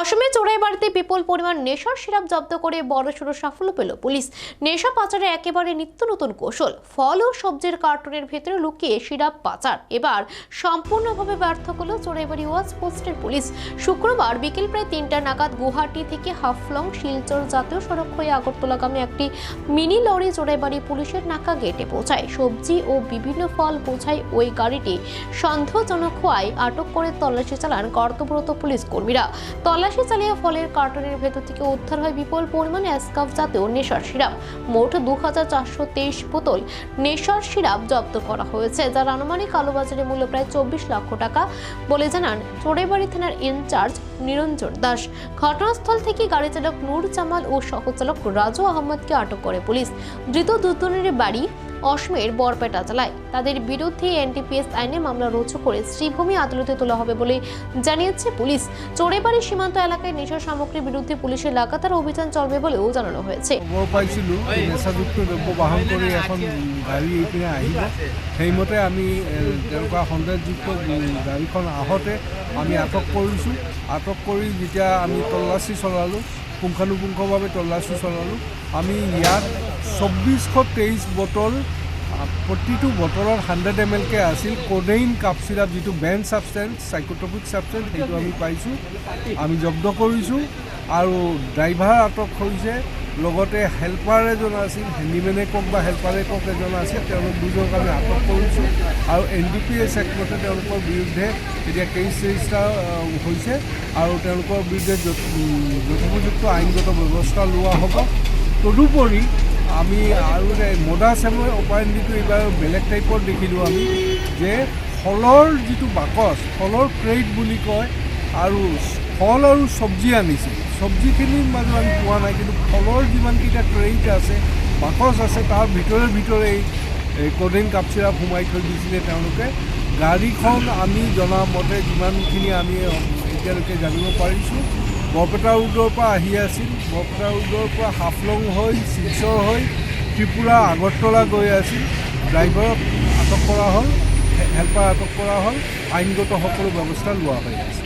অসমে চোরাইবাড়িতে বিপুল পরিমাণ নেশার সিরাপ জব্দ করে বড়সড় সাফল্য পেল পুলিশ। নেশা পাচারে একেবারে নিত্য নতুন কৌশল। ফল ও সবজির কার্টনের ভেতরে লুকিয়ে সিরাপ পাচার এবার সম্পূর্ণভাবে ব্যর্থ করল চোরাইবাড়ি ওয়াচ পোস্টের পুলিশ। শুক্রবার বিকেল প্রায় ৩টা নাগাদ গুয়াহাটি থেকে হাফলং শিলচর জাতীয় সড়ক হয়ে আগরতলাগামী একটি মিনি লরি চোরাইবাড়ি পুলিশের নাকা গেটে পৌঁছায়। সবজি ও বিভিন্ন ফল বোঝাই ওই গাড়িটি সন্দেহজনক হওয়ায় আটক করে তল্লাশি চালান কর্তব্যরত পুলিশ কর্মীরা। তল্লাশি চালিয়ে ফলের কার্টনের ভেতর থেকে উদ্ধার হয় বিপুল পরিমাণে অ্যাসকাফ জাতীয় নেশার সিরাপ। মোট ২৪২৩ বোতল নেশার সিরাপ জব্দ করা হয়েছে, যার আনুমানিক কালোবাজারে মূল্য প্রায় ২৪ লক্ষ টাকা বলে জানান চোরাইবাড়ি থানার ইনচার্জ নিরঞ্জন দাস। ঘটনাস্থল থেকে গাড়ি চালক নূর জামাল ও সহচালক রাজু আহমদকে আটক করে পুলিশ। ধৃত দুজনের বাড়ি অসমের বরপেটা জেলায়। তাদের বিরুদ্ধে এনডিপিএস আইনে মামলা রুজু করে শ্রীভূমি আদালতে তোলা হবে বলে জানিয়েছে পুলিশ। চোরাইবাড়ি সীমান্ত এলাকায় নেশা সামগ্রীর বিরুদ্ধে পুলিশের লাগাতার অভিযান চলবে বলেও জানানো হয়েছে। নেশাযুক্ত দ্রব্য বাহন করে এখন গাড়ী এইপিনে আহিব, সেইমতে আমি তেনেকুৱা সন্দেহযুক্ত গাড়ীখন আহোঁতে আমি আটক কৰিছোঁ। আটক কৰি যেতিয়া আমি তল্লাচী চলালোঁ, পুংখানুপুংখভাৱে তল্লাচী চলালোঁ, আমি ইয়াত ২৪২৩ বটল, প্ৰতিটো বটলত 100 ml আছিল কোডেইন কাপ চিৰাপ, যিটো বেন ছাবষ্টেঞ্চ, চাইকোট্ৰপিক ছাবষ্টেঞ্চ, সেইটো আমি পাইছোঁ, আমি জব্দ কৰিছোঁ। আৰু ড্ৰাইভাৰ আটক হৈছে, লগতে হেল্পাৰ এজন আছিল, হেণ্ডিমেনে কওক বা হেল্পাৰে কওক এজন আছিল, তেওঁলোক দুজনক আমি আটক কৰিছোঁ। আৰু NDPS এক্টমতে তেওঁলোকৰ বিৰুদ্ধে এতিয়া কেছ ৰেজিষ্টাৰ হৈছে আৰু তেওঁলোকৰ বিৰুদ্ধে যথোপযুক্ত আইনগত ব্যৱস্থা লোৱা হ'ব। তদুপৰি আমি আৰু মডাছ অপাৰেণ্ডিটো এইবাৰ বেলেগ টাইপৰ দেখিলোঁ আমি, যে ফলৰ যিটো বাকচ, ফলৰ ক্ৰেট বুলি কয়, আৰু ফল আৰু চব্জি আনিছিল, চব্জিখিনিৰ মাজত আমি পোৱা নাই, কিন্তু ফলৰ যিমানকেইটা ক্ৰেট আছে, বাকচ আছে, তাৰ ভিতৰে এই কোডেইন কাপ চিৰাপ সোমাই থৈ দিছিলে তেওঁলোকে। গাড়ীখন আমি জনা মতে যিমানখিনি আমি এতিয়ালৈকে জানিব পাৰিছোঁ, বৰপেটা ৰোডৰ পৰা আহি আছিল, বৰপেটা ৰোডৰ পৰা হাফলং হৈ শিলচৰ হৈ ত্ৰিপুৰা আগৰতলা গৈ আছিল। ড্ৰাইভাৰক আটক কৰা হ'ল, হেল্পাৰ আটক কৰা হ'ল, আইনগত সকলো ব্যৱস্থা লোৱা হৈ আছে।